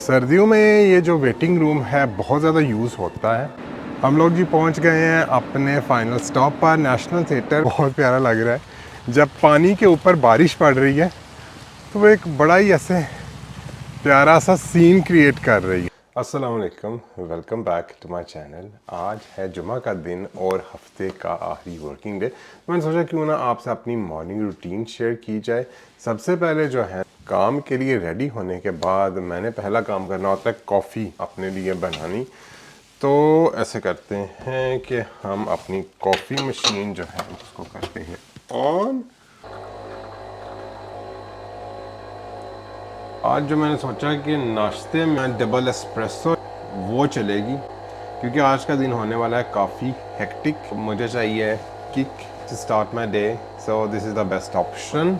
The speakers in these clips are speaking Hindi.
सर्दियों में ये जो वेटिंग रूम है बहुत ज़्यादा यूज़ होता है। हम लोग जी पहुंच गए हैं अपने फाइनल स्टॉप पर, नेशनल थिएटर। बहुत प्यारा लग रहा है जब पानी के ऊपर बारिश पड़ रही है तो वो एक बड़ा ही ऐसे प्यारा सा सीन क्रिएट कर रही है। अस्सलाम वालेकुम, welcome back to my channel. आज है जुमा का दिन और हफ्ते का आखिरी वर्किंग डे। मैंने सोचा क्यों ना आपसे अपनी मॉर्निंग रूटीन शेयर की जाए। सबसे पहले जो है काम के लिए रेडी होने के बाद मैंने पहला काम करना होता है कॉफ़ी अपने लिए बनानी। तो ऐसे करते हैं कि हम अपनी कॉफ़ी मशीन जो है उसको करते हैं ऑन। आज जो मैंने सोचा कि नाश्ते में डबल एस्प्रेसो वो चलेगी, क्योंकि आज का दिन होने वाला है काफ़ी हेक्टिक। मुझे चाहिए kick to start my day, so this is the best option.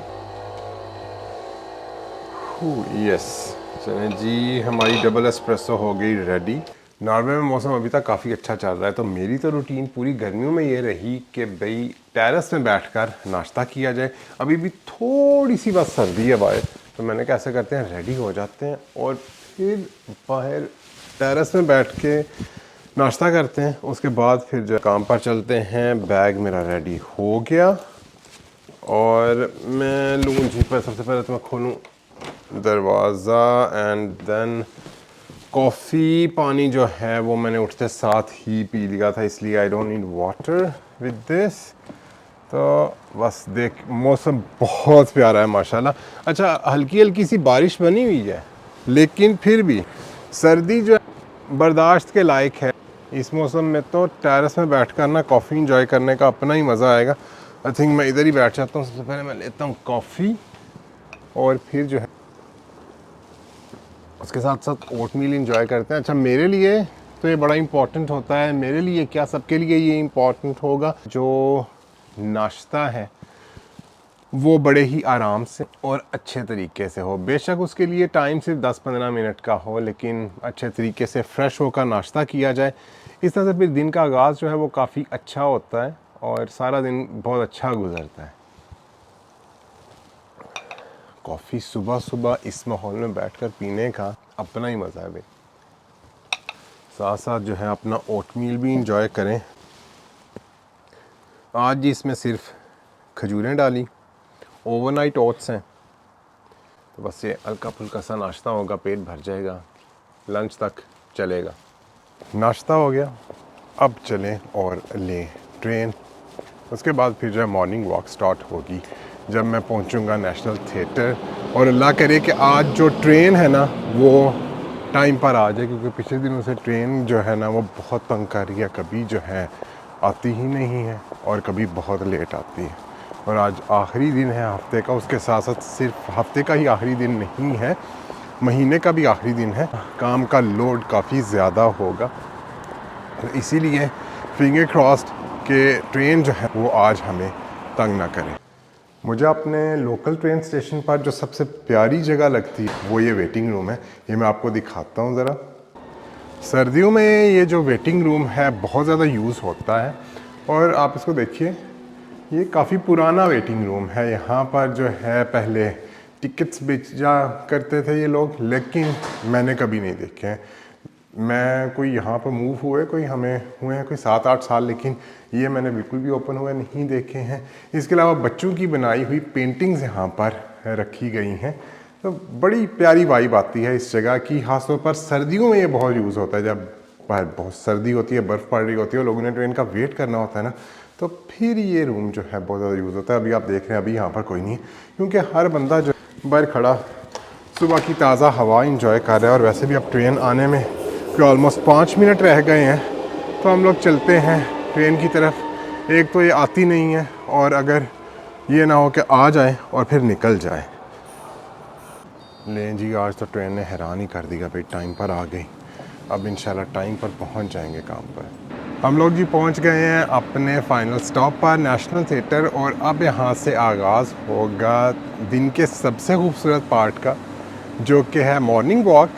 Yes, चलें जी, हमारी डबल एस्प्रेसो हो गई रेडी। नॉर्वे में मौसम अभी तक काफ़ी अच्छा चल रहा है, तो मेरी तो रूटीन पूरी गर्मियों में ये रही कि भाई टेरेस में बैठकर नाश्ता किया जाए। अभी भी थोड़ी सी बस सर्दी है बाहर, तो मैंने कैसे करते हैं रेडी हो जाते हैं और फिर बाहर टेरेस में बैठ के नाश्ता करते हैं। उसके बाद फिर जो काम पर चलते हैं। बैग मेरा रेडी हो गया और मैं लूँ जी पर सबसे पहले तो मैं खोलूँ दरवाज़ा एंड देन कॉफ़ी पानी जो है वो मैंने उठते साथ ही पी लिया था, इसलिए I don't need water with this. तो बस देख, मौसम बहुत प्यारा है माशाल्लाह। अच्छा, हल्की हल्की सी बारिश बनी हुई है, लेकिन फिर भी सर्दी जो बर्दाश्त के लायक है। इस मौसम में तो टेरेस में बैठकर ना कॉफ़ी इंजॉय करने का अपना ही मज़ा आएगा। आई थिंक मैं इधर ही बैठ जाता हूँ। सबसे पहले मैं लेता हूँ कॉफ़ी और फिर जो है उसके साथ साथ ओट मील इंजॉय करते हैं। अच्छा, मेरे लिए तो ये बड़ा इम्पॉर्टेंट होता है। मेरे लिए क्या, सबके लिए ये इम्पॉर्टेंट होगा। जो नाश्ता है वो बड़े ही आराम से और अच्छे तरीके से हो। बेशक उसके लिए टाइम सिर्फ 10-15 मिनट का हो, लेकिन अच्छे तरीके से फ्रेश होकर नाश्ता किया जाए। इस तरह से फिर दिन का आगाज़ जो है वो काफ़ी अच्छा होता है और सारा दिन बहुत अच्छा गुजरता है। कॉफ़ी सुबह सुबह इस माहौल में बैठकर पीने का अपना ही मज़ा है भाई। साथ साथ जो है अपना ओटमील भी इंजॉय करें। आज इसमें सिर्फ खजूरें डाली, ओवरनाइट ओट्स हैं, तो बस ये हल्का फुल्का सा नाश्ता होगा, पेट भर जाएगा, लंच तक चलेगा। नाश्ता हो गया, अब चलें और लें ट्रेन। उसके बाद फिर जो है मॉर्निंग वॉक स्टार्ट होगी जब मैं पहुंचूंगा नेशनल थिएटर। और अल्लाह करे कि आज जो ट्रेन है ना वो टाइम पर आ जाए, क्योंकि पिछले दिनों से ट्रेन जो है ना वो बहुत तंग कर रही है। कभी जो है आती ही नहीं है और कभी बहुत लेट आती है। और आज आखिरी दिन है हफ्ते का, उसके साथ साथ सिर्फ हफ्ते का ही आखिरी दिन नहीं है, महीने का भी आखिरी दिन है। काम का लोड काफ़ी ज़्यादा होगा, इसीलिए फिंगर क्रॉस्ड कि ट्रेन जो है वो आज हमें तंग ना करे। मुझे अपने लोकल ट्रेन स्टेशन पर जो सबसे प्यारी जगह लगती है वो ये वेटिंग रूम है। ये मैं आपको दिखाता हूँ ज़रा। सर्दियों में ये जो वेटिंग रूम है बहुत ज़्यादा यूज़ होता है और आप इसको देखिए, ये काफ़ी पुराना वेटिंग रूम है। यहाँ पर जो है पहले टिकट्स बेचा करते थे ये लोग, लेकिन मैंने कभी नहीं देखे हैं। मैं कोई यहाँ पर मूव हुए हुए हैं कोई 7-8 साल, लेकिन ये मैंने बिल्कुल भी ओपन हुए नहीं देखे हैं। इसके अलावा बच्चों की बनाई हुई पेंटिंग्स यहाँ पर रखी गई हैं, तो बड़ी प्यारी वाइब आती है इस जगह की। खासतौर पर सर्दियों में ये बहुत यूज़ होता है, जब बाहर बहुत सर्दी होती है, बर्फ़ पड़ रही होती है और लोगों ने ट्रेन का वेट करना होता है ना, तो फिर ये रूम जो है बहुत ज़्यादा यूज़ होता है। अभी आप देख रहे हैं अभी यहाँ पर कोई नहीं है, क्योंकि हर बंदा जो बाहर खड़ा सुबह की ताज़ा हवा इंजॉय कर रहा है। और वैसे भी अब ट्रेन आने में कि ऑलमोस्ट 5 मिनट रह गए हैं, तो हम लोग चलते हैं ट्रेन की तरफ। एक तो ये आती नहीं है, और अगर ये ना हो कि आ जाए और फिर निकल जाए। लें जी, आज तो ट्रेन ने हैरान ही कर दिया भाई, टाइम पर आ गई। अब इंशाल्लाह टाइम पर पहुंच जाएंगे काम पर। हम लोग जी पहुंच गए हैं अपने फाइनल स्टॉप पर, नेशनल थिएटर। और अब यहाँ से आगाज़ होगा दिन के सबसे खूबसूरत पार्ट का, जो कि है मॉर्निंग वॉक,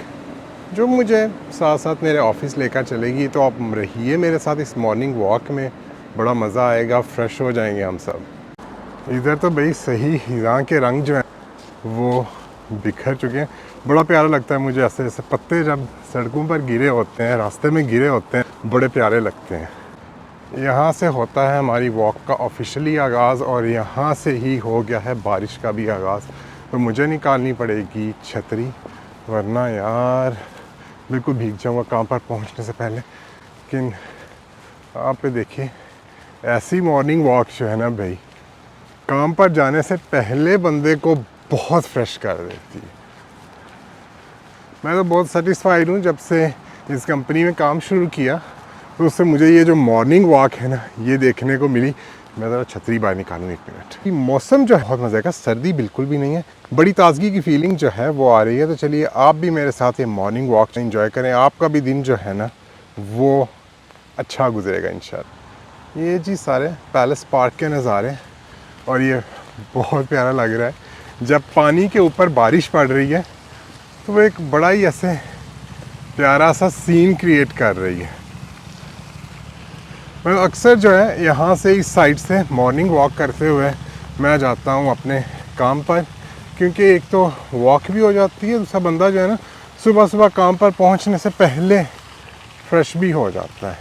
जो मुझे साथ साथ मेरे ऑफिस लेकर चलेगी। तो आप रहिए मेरे साथ इस मॉर्निंग वॉक में, बड़ा मज़ा आएगा, फ्रेश हो जाएंगे हम सब। इधर तो भाई सही हिज़ा के रंग जो है वो बिखर चुके हैं। बड़ा प्यारा लगता है मुझे ऐसे ऐसे पत्ते जब सड़कों पर गिरे होते हैं, रास्ते में गिरे होते हैं, बड़े प्यारे लगते हैं। यहाँ से होता है हमारी वॉक का ऑफिशियली आगाज़ और यहाँ से ही हो गया है बारिश का भी आगाज़। तो मुझे निकालनी पड़ेगी छतरी, वरना यार बिल्कुल भीग जाऊँगा काम पर पहुँचने से पहले। लेकिन आप पे देखिए, ऐसी मॉर्निंग वॉक जो है ना भाई, काम पर जाने से पहले बंदे को बहुत फ्रेश कर देती है। मैं तो बहुत सेटिस्फाइड हूँ जब से इस कंपनी में काम शुरू किया, तो उससे मुझे ये जो मॉर्निंग वॉक है ना, ये देखने को मिली। मैं ज़रा छतरी बाहर निकालूँ 1 मिनट। मौसम जो है बहुत मज़े का, सर्दी बिल्कुल भी नहीं है, बड़ी ताजगी की फीलिंग जो है वो आ रही है। तो चलिए आप भी मेरे साथ ये मॉर्निंग वॉक एंजॉय करें, आपका भी दिन जो है ना वो अच्छा गुजरेगा इंशाल्लाह। ये जी सारे पैलेस पार्क के नज़ारे, और ये बहुत प्यारा लग रहा है। जब पानी के ऊपर बारिश पड़ रही है तो वो एक बड़ा ही ऐसे प्यारा सा सीन क्रिएट कर रही है। मैं अक्सर जो है यहाँ से इस साइड से मॉर्निंग वॉक करते हुए मैं जाता हूँ अपने काम पर, क्योंकि एक तो वॉक भी हो जाती है, दूसरा बंदा जो है ना सुबह सुबह काम पर पहुँचने से पहले फ्रेश भी हो जाता है।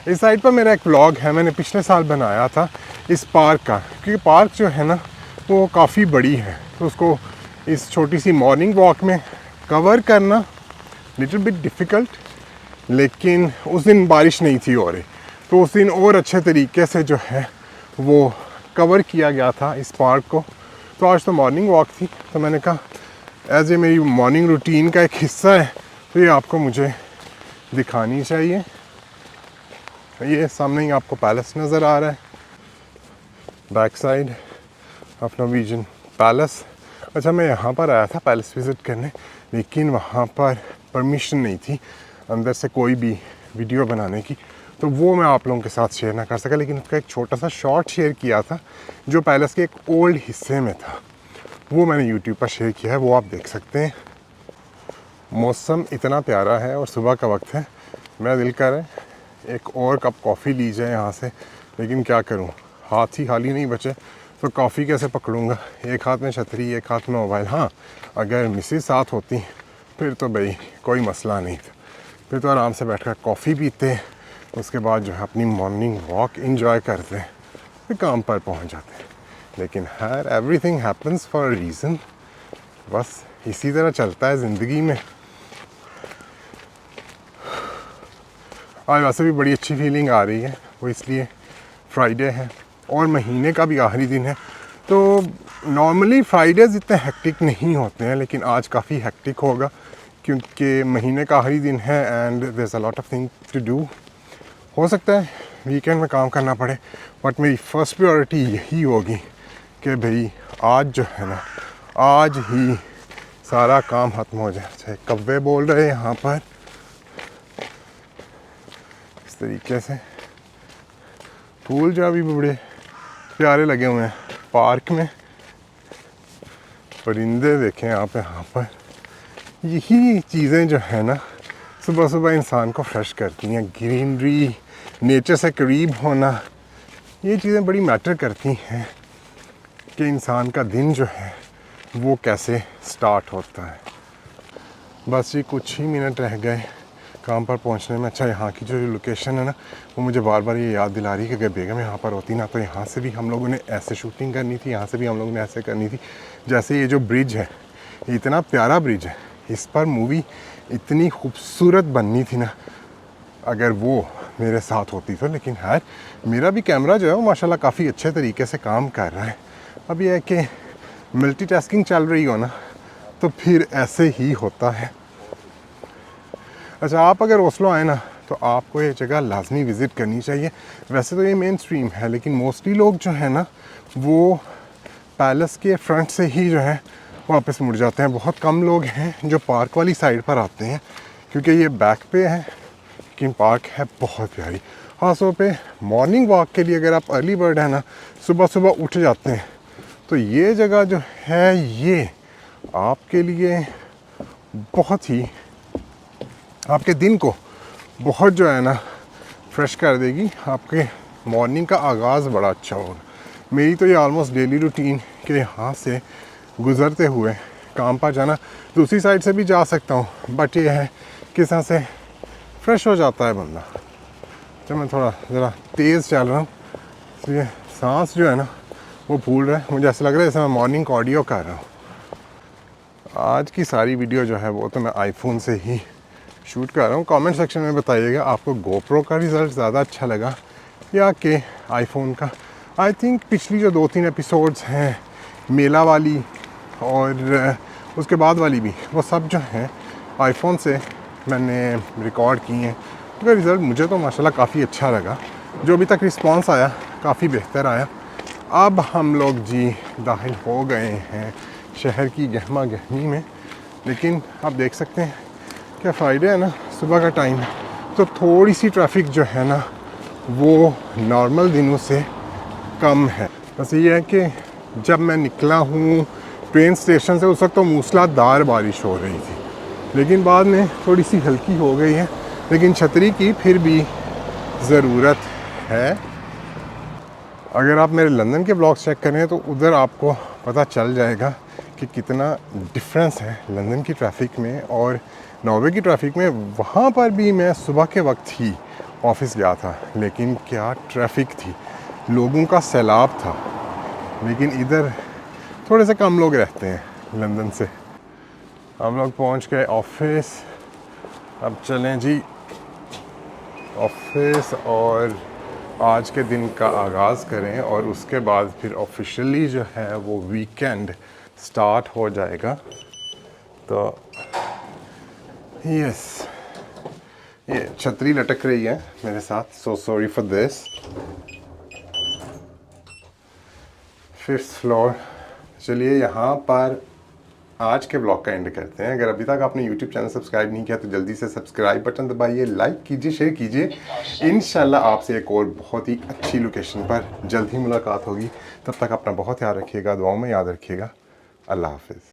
इस साइड पर मेरा एक व्लॉग है, मैंने पिछले साल बनाया था इस पार्क का, क्योंकि पार्क जो है ना वो काफ़ी बड़ी है, तो उसको इस छोटी सी मॉर्निंग वॉक में कवर करना लिटिल बिट डिफ़िकल्ट। लेकिन उस दिन बारिश नहीं थी हो रही, तो उस दिन और अच्छे तरीके से जो है वो कवर किया गया था इस पार्क को। तो आज तो मॉर्निंग वॉक थी, तो मैंने कहा एज ए मेरी मॉर्निंग रूटीन का एक हिस्सा है, तो ये आपको मुझे दिखानी चाहिए। ये सामने ही आपको पैलेस नज़र आ रहा है, back side of Norwegian palace. अच्छा, मैं यहाँ पर आया था पैलेस विज़िट करने, लेकिन वहाँ पर परमिशन नहीं थी अंदर से कोई भी वीडियो बनाने की, तो वो मैं आप लोगों के साथ शेयर ना कर सका। लेकिन उसका एक छोटा सा शॉर्ट शेयर किया था जो पैलेस के एक ओल्ड हिस्से में था, वो मैंने यूट्यूब पर शेयर किया है, वो आप देख सकते हैं। मौसम इतना प्यारा है और सुबह का वक्त है, मेरा दिल कर रहा है एक और कप कॉफ़ी ली जाए यहाँ से, लेकिन क्या करूँ, हाथ ही खाली नहीं बचे, तो कॉफ़ी कैसे पकड़ूँगा। एक हाथ में छतरी, एक हाथ में मोबाइल। हाँ, अगर मिसेस साथ होती फिर तो भाई कोई मसला नहीं था, फिर तो आराम से बैठकर कॉफ़ी पीते, उसके बाद जो है अपनी मॉर्निंग वॉक इंजॉय करते, फिर काम पर पहुँच जाते। लेकिन her everything happens for a reason, बस इसी तरह चलता है ज़िंदगी में। आज वैसे भी बड़ी अच्छी फीलिंग आ रही है, वो इसलिए फ्राइडे है और महीने का भी आखिरी दिन है। तो नॉर्मली फ्राइडेज़ इतने हेक्टिक नहीं होते हैं, लेकिन आज काफ़ी हेक्टिक होगा क्योंकि महीने का आखिरी दिन है and there is a lot of thing to do. हो सकता है वीकेंड में काम करना पड़े, बट मेरी फ़र्स्ट प्रायोरिटी यही होगी कि भाई आज जो है ना, आज ही सारा काम ख़त्म हो जाए। चाहे कौवे बोल रहे हैं यहाँ पर इस तरीके से, फूल जो अभी बड़े प्यारे लगे हुए हैं पार्क में, परिंदे देखें आप यहाँ पर। यही चीज़ें जो है ना सुबह सुबह इंसान को फ्रेश करती हैं। ग्रीनरी, नेचर से करीब होना, ये चीज़ें बड़ी मैटर करती हैं कि इंसान का दिन जो है वो कैसे स्टार्ट होता है। बस ये कुछ ही मिनट रह गए काम पर पहुंचने में। अच्छा, यहाँ की जो लोकेशन है ना वो मुझे बार बार ये याद दिला रही है कि अगर बेगम यहाँ पर होती ना, तो यहाँ से भी हम लोगों ने ऐसे शूटिंग करनी थी, यहाँ से भी हम लोगों ने ऐसे करनी थी। जैसे ये जो ब्रिज है, इतना प्यारा ब्रिज है, इस पर मूवी इतनी खूबसूरत बननी थी ना अगर वो मेरे साथ होती तो। लेकिन यार मेरा भी कैमरा जो है वो माशाल्लाह काफ़ी अच्छे तरीके से काम कर रहा है। अब यह है कि मल्टीटास्किंग चल रही हो ना तो फिर ऐसे ही होता है। अच्छा, आप अगर ओस्लो आए ना तो आपको ये जगह लाजमी विज़िट करनी चाहिए। वैसे तो ये मेन स्ट्रीम है, लेकिन मोस्टली लोग जो है ना वो पैलेस के फ्रंट से ही जो है वापस मुड़ जाते हैं। बहुत कम लोग हैं जो पार्क वाली साइड पर आते हैं, क्योंकि ये बैक पे है, लेकिन पार्क है बहुत प्यारी। ख़ास तौर पे मॉर्निंग वॉक के लिए अगर आप अर्ली बर्ड है ना, सुबह सुबह उठ जाते हैं, तो ये जगह जो है ये आपके लिए बहुत ही, आपके दिन को बहुत जो है ना फ्रेश कर देगी। आपके मॉर्निंग का आगाज़ बड़ा अच्छा होगा। मेरी तो ये ऑलमोस्ट डेली रूटीन के यहाँ से गुज़रते हुए काम पर जाना तो उसी साइड से भी जा सकता हूँ, बट ये है किस तरह से फ्रेश हो जाता है बंदा जब मैं थोड़ा ज़रा तेज़ चल रहा हूँ, इसलिए सांस जो है ना वो फूल रहा है। मुझे ऐसा लग रहा है जैसे मैं मॉर्निंग का ऑडियो कर रहा हूँ। आज की सारी वीडियो जो है वो तो मैं आईफोन से ही शूट कर रहा हूँ। कमेंट सेक्शन में बताइएगा आपको गोप्रो का रिज़ल्ट ज़्यादा अच्छा लगा या कि आईफोन का। आई थिंक पिछली जो 2-3 एपिसोड्स हैं मेला वाली और उसके बाद वाली भी, वो सब जो हैं आईफोन से मैंने रिकॉर्ड किए हैं। उसका रिज़ल्ट मुझे तो माशाल्लाह काफ़ी अच्छा लगा। जो अभी तक रिस्पांस आया काफ़ी बेहतर आया। अब हम लोग जी दाखिल हो गए हैं शहर की गहमा गहमी में, लेकिन आप देख सकते हैं कि फ्राइडे है ना, सुबह का टाइम है, तो थोड़ी सी ट्रैफिक जो है ना वो नॉर्मल दिनों से कम है। बस ये है कि जब मैं निकला हूँ ट्रेन स्टेशन से उस वक्त तो मूसलाधार बारिश हो रही थी, लेकिन बाद में थोड़ी सी हल्की हो गई है, लेकिन छतरी की फिर भी ज़रूरत है। अगर आप मेरे लंदन के ब्लॉग्स चेक करें तो उधर आपको पता चल जाएगा कि कितना डिफरेंस है लंदन की ट्रैफिक में और नॉर्वे की ट्रैफिक में। वहाँ पर भी मैं सुबह के वक्त ही ऑफिस गया था, लेकिन क्या ट्रैफिक थी, लोगों का सैलाब था। लेकिन इधर थोड़े से कम लोग रहते हैं लंदन से। हम लोग पहुँच गए ऑफिस। अब चलें जी ऑफिस और आज के दिन का आगाज़ करें और उसके बाद फिर ऑफिशियली जो है वो वीकेंड स्टार्ट हो जाएगा। तो यस, ये छतरी लटक रही है मेरे साथ, so sorry for this. 5th floor. चलिए यहाँ पर आज के ब्लॉग का एंड करते हैं। अगर अभी तक आपने यूट्यूब चैनल सब्सक्राइब नहीं किया तो जल्दी से सब्सक्राइब बटन दबाइए, लाइक कीजिए, शेयर कीजिए। इंशाल्लाह आपसे एक और बहुत ही अच्छी लोकेशन पर जल्द ही मुलाकात होगी। तब तक अपना बहुत ख्याल रखिएगा, दुआओं में याद रखिएगा। अल्लाह हाफिज़।